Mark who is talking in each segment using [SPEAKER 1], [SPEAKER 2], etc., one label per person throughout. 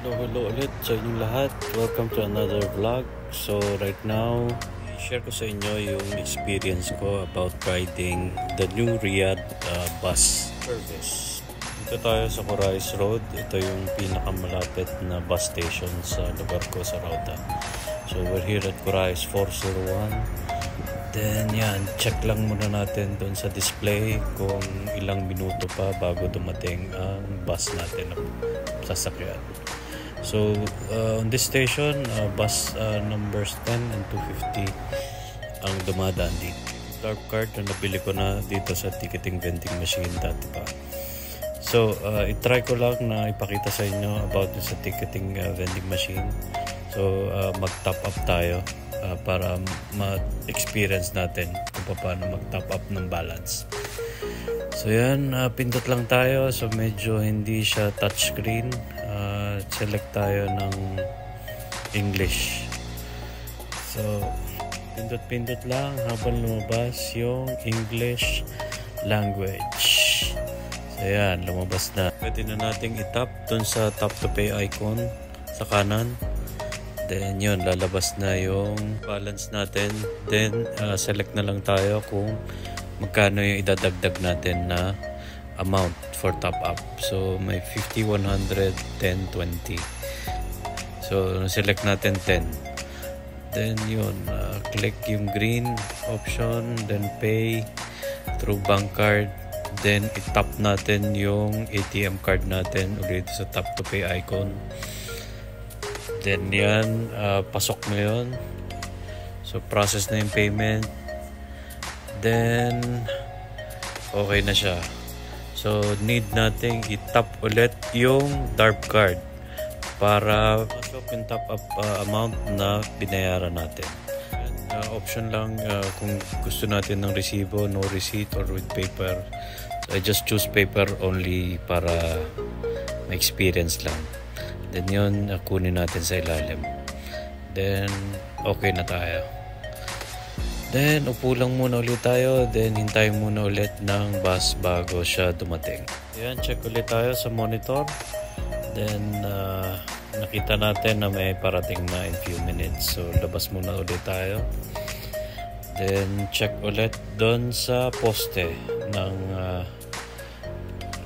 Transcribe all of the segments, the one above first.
[SPEAKER 1] Hello ulit sa inyong lahat. Welcome to another vlog. So right now, i-share ko sa inyo yung experience ko about riding the new Riyadh bus service. Dito tayo sa Qurais Road. Ito yung pinakamalapit na bus station sa lugar ko sa Rauta. So we're here at Qurais 401. Then yan, check lang muna natin doon sa display kung ilang minuto pa bago dumating ang bus natin na sasakyan. So on this station, bus numbers 10 and 250 ang dumadaan dito. Dark card na nabili ko na dito sa ticketing vending machine dati pa. So itry ko lang na ipakita sa inyo about sa ticketing vending machine. So mag-top up tayo para ma-experience natin kung paano mag-top up ng balance. So yan, pindot lang tayo. So medyo hindi siya touchscreen. Select tayo ng English. So pindot-pindot lang habang lumabas yung English language. So yan, lumabas na. Pwede na nating itap dun sa tap to pay icon sa kanan. Then yun, lalabas na yung balance natin. Then select na lang tayo kung magkano yung idadagdag natin na amount for top up. So may 50, 100, 10, 20. So select natin 10. Then yun, click yung green option, then pay through bank card. Then itap natin yung ATM card natin ulit sa tap to pay icon. Then yan, pasok na yun. So process na yung payment. Then okay na siya. So need nating itap ulit yung dark card para pasok yung top up amount na binayaran natin. Option lang kung gusto natin ng resibo, no receipt or with paper. So I just choose paper only para ma-experience lang. Then yun, kunin natin sa ilalim. Then okay na tayo. Then upo lang muna ulit tayo. Then hintayin muna ulit ng bus bago siya dumating. Ayan, check ulit tayo sa monitor. Then nakita natin na may parating na in few minutes. So labas muna ulit tayo. Then check ulit doon sa poste ng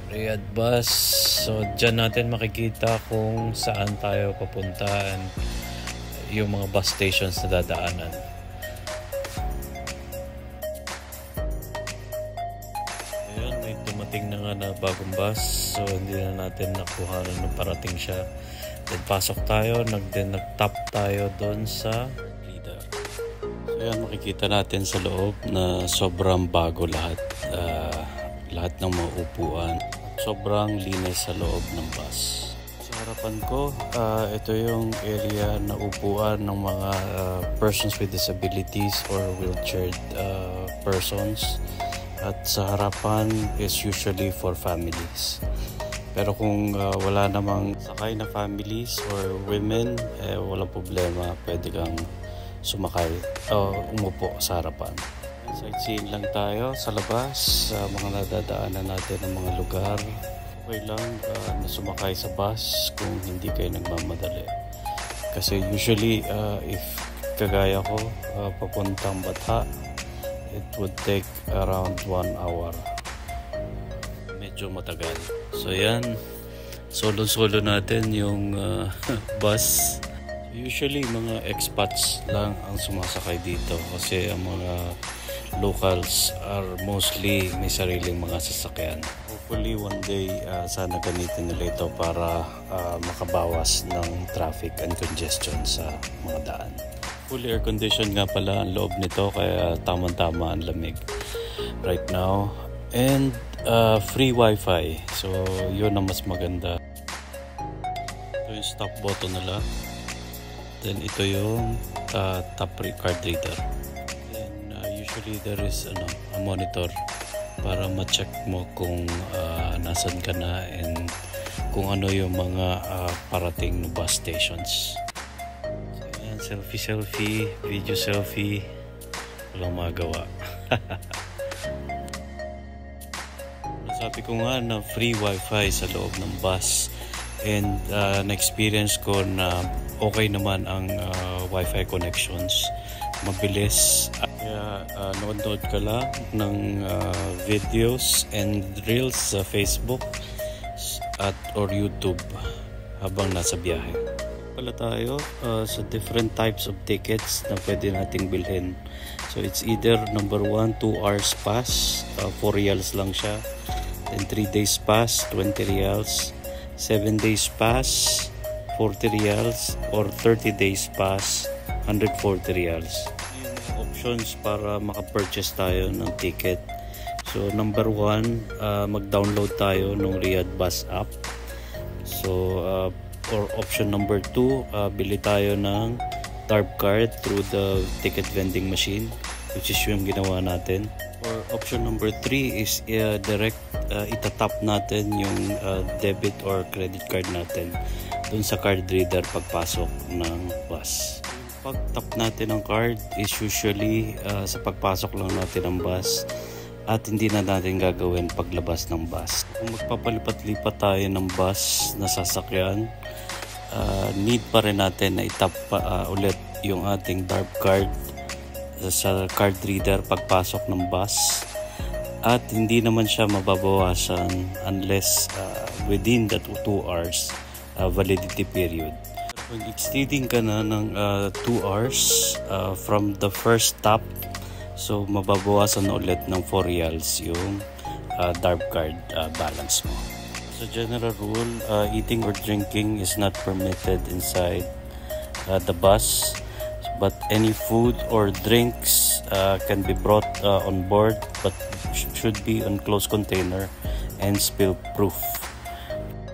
[SPEAKER 1] Riyadh bus. So dyan natin makikita kung saan tayo papunta and yung mga bus stations na dadaanan. Ayan, may dumating na nga na bagong bus. So hindi na natin nakuha na parating siya. Then pasok tayo, nag-tap tayo doon sa leader. So ayan, makikita natin sa loob na sobrang bago lahat. Lahat ng mga upuan. Sobrang linis sa loob ng bus. Sa harapan ko, ito yung area na upuan ng mga persons with disabilities or wheelchaired persons. At sa harapan is usually for families. Pero kung wala namang sakay na families or women, walang problema. Pwede kang sumakay o umupo sa harapan. Sightseeing lang tayo sa labas, mga nadadaanan natin ng mga lugar. Okay lang na sumakay sa bus kung hindi kayo nagmamadali. Kasi usually, if kagaya ko, papuntang Batha, it would take around 1 hour. Medyo matagal. So yan, solo-solo natin yung bus. Usually, mga expats lang ang sumasakay dito kasi ang mga locals are mostly may sariling mga sasakyan. Hopefully one day sana gamitin nila ito para makabawas ng traffic and congestion sa mga daan. Fully air conditioned nga pala ang loob nito kaya tamang-tama ang lamig right now. And free wifi. So yun ang mas maganda. Ito yung stop button nila. Then ito yung top card reader. Usually there is a monitor para ma-check mo kung nasan ka na and kung ano yung mga parating na bus stations. So, yan, selfie, video selfie, walang magawa. Sabi ko nga na free wifi sa loob ng bus. and na-experience ko na okay naman ang Wi-Fi connections, mabilis. Kaya nood ka lang ng videos and reels sa Facebook or YouTube habang nasa biyahe. Pala tayo sa different types of tickets na pwede nating bilhin. So it's either number 1, 2 hours pass, 4 reals lang siya. Then 3 days pass, 20 reals. 7 days pass, 40 reals. Or 30 days pass, 140 reals. Yung options para maka-purchase tayo ng ticket. So number 1, mag-download tayo ng Riyadh Bus app. So or option number 2, bili tayo ng TARP card through the ticket vending machine, which is yung ginawa natin. Or option number 3 is direct itatap natin yung debit or credit card natin dun sa card reader pagpasok ng bus. Pag tap natin ng card is usually sa pagpasok lang natin ng bus at hindi na natin gagawin paglabas ng bus. Kung magpapalipat-lipat tayo ng bus na sasakyan, need pa rin natin na itap ulit yung ating TARP card sa card reader pagpasok ng bus, at hindi naman siya mababawasan unless within the 2 hours validity period. Kung exceeding ka na ng 2 hours from the first tap, so mababawasan na ulit ng 4 reals yung TARP card balance mo. As a general rule, eating or drinking is not permitted inside the bus, but any food or drinks can be brought on board, but should be on closed container and spill proof.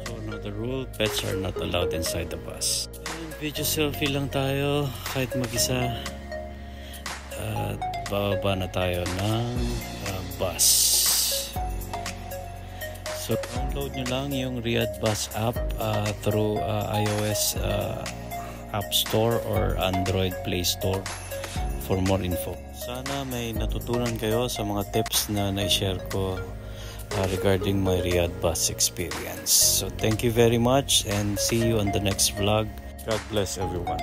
[SPEAKER 1] So another rule, pets are not allowed inside the bus. And video selfie lang tayo kahit mag-isa. Bababa na tayo ng bus. So download nyo lang yung Riyadh Bus app through iOS App Store or Android Play Store for more info. Sana may natutunan kayo sa mga tips na na-share ko regarding my Riyadh Bus experience. So thank you very much and see you on the next vlog. God bless everyone.